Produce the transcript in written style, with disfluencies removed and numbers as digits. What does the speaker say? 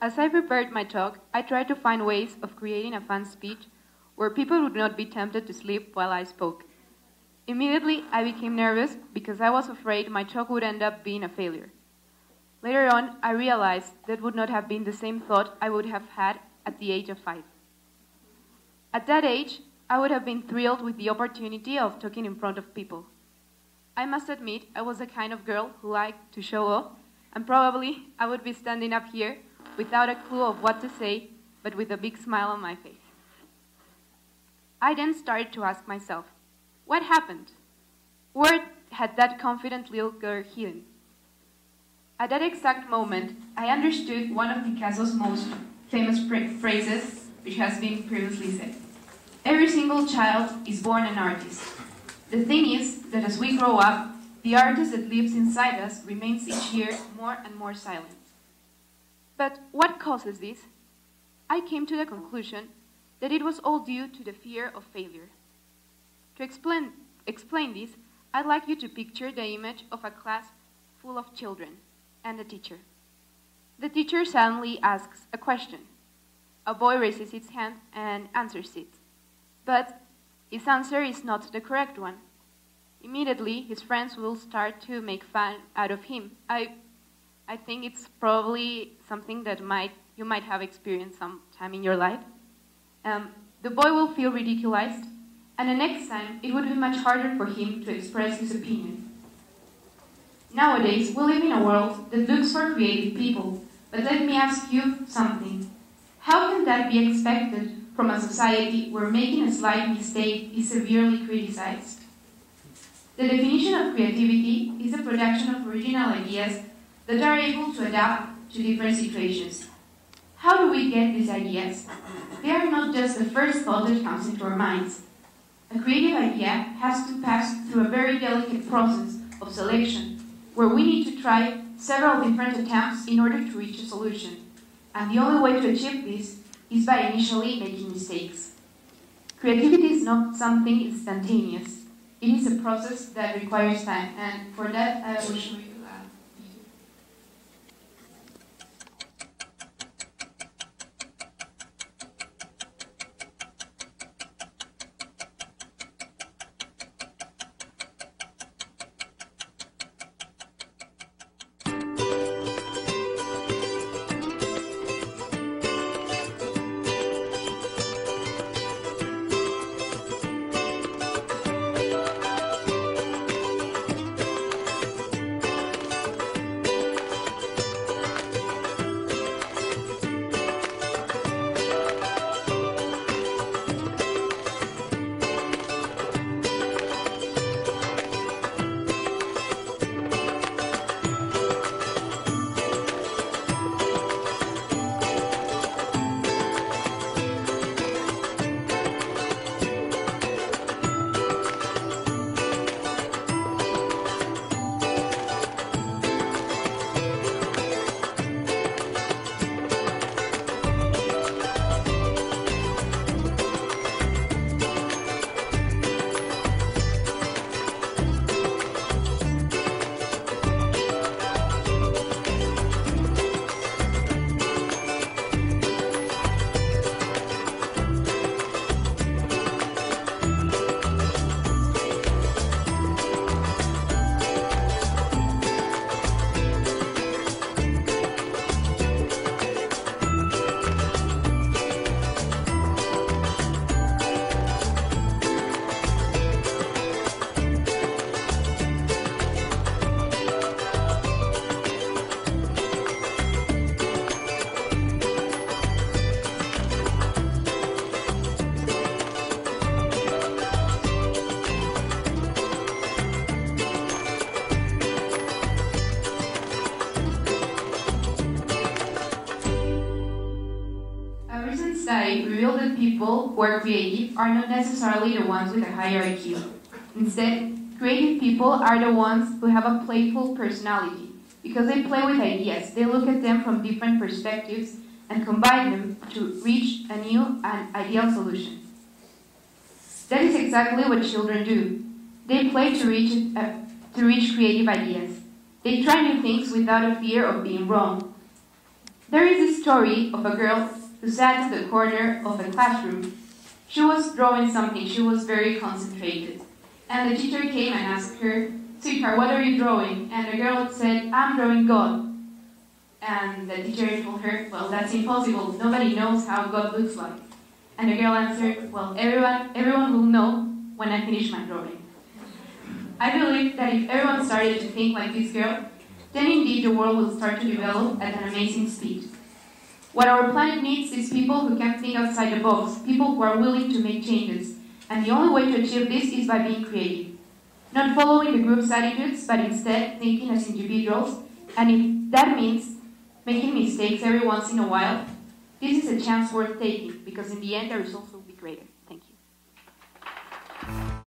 As I prepared my talk, I tried to find ways of creating a fun speech where people would not be tempted to sleep while I spoke. Immediately, I became nervous because I was afraid my talk would end up being a failure. Later on, I realized that would not have been the same thought I would have had at the age of 5. At that age, I would have been thrilled with the opportunity of talking in front of people. I must admit, I was the kind of girl who liked to show off, and probably I would be standing up here without a clue of what to say, but with a big smile on my face. I then started to ask myself, what happened? Where had that confident little girl hidden? At that exact moment, I understood one of Picasso's most famous phrases, which has been previously said. Every single child is born an artist. The thing is that as we grow up, the artist that lives inside us remains each year more and more silent. But what causes this? I came to the conclusion that it was all due to the fear of failure. To explain this, I'd like you to picture the image of a class full of children and a teacher. The teacher suddenly asks a question. A boy raises his hand and answers it. But his answer is not the correct one. Immediately, his friends will start to make fun out of him. I think it's probably something that you might have experienced sometime in your life. The boy will feel ridiculized, and the next time it would be much harder for him to express his opinion. Nowadays, we live in a world that looks for creative people, but let me ask you something. How can that be expected from a society where making a slight mistake is severely criticized? The definition of creativity is the production of original ideas that are able to adapt to different situations. How do we get these ideas? They are not just the first thought that comes into our minds. A creative idea has to pass through a very delicate process of selection, where we need to try several different attempts in order to reach a solution. And the only way to achieve this is by initially making mistakes. Creativity is not something instantaneous. It is a process that requires time, and for that I will show you. Study revealed that people who are creative are not necessarily the ones with a higher IQ. Instead, creative people are the ones who have a playful personality, because they play with ideas. They look at them from different perspectives and combine them to reach a new and ideal solution. That is exactly what children do. They play to reach creative ideas. They try new things without a fear of being wrong. There is this story of a girl who sat in the corner of a classroom. She was drawing something. She was very concentrated. And the teacher came and asked her, "Sweetheart, what are you drawing?" And the girl said, "I'm drawing God." And the teacher told her, "Well, that's impossible. Nobody knows how God looks like." And the girl answered, "Well, everyone will know when I finish my drawing." I believe that if everyone started to think like this girl, then indeed the world will start to develop at an amazing speed. What our planet needs is people who can think outside the box, people who are willing to make changes. And the only way to achieve this is by being creative. Not following the group's attitudes, but instead thinking as individuals. And if that means making mistakes every once in a while, this is a chance worth taking, because in the end the results will be greater.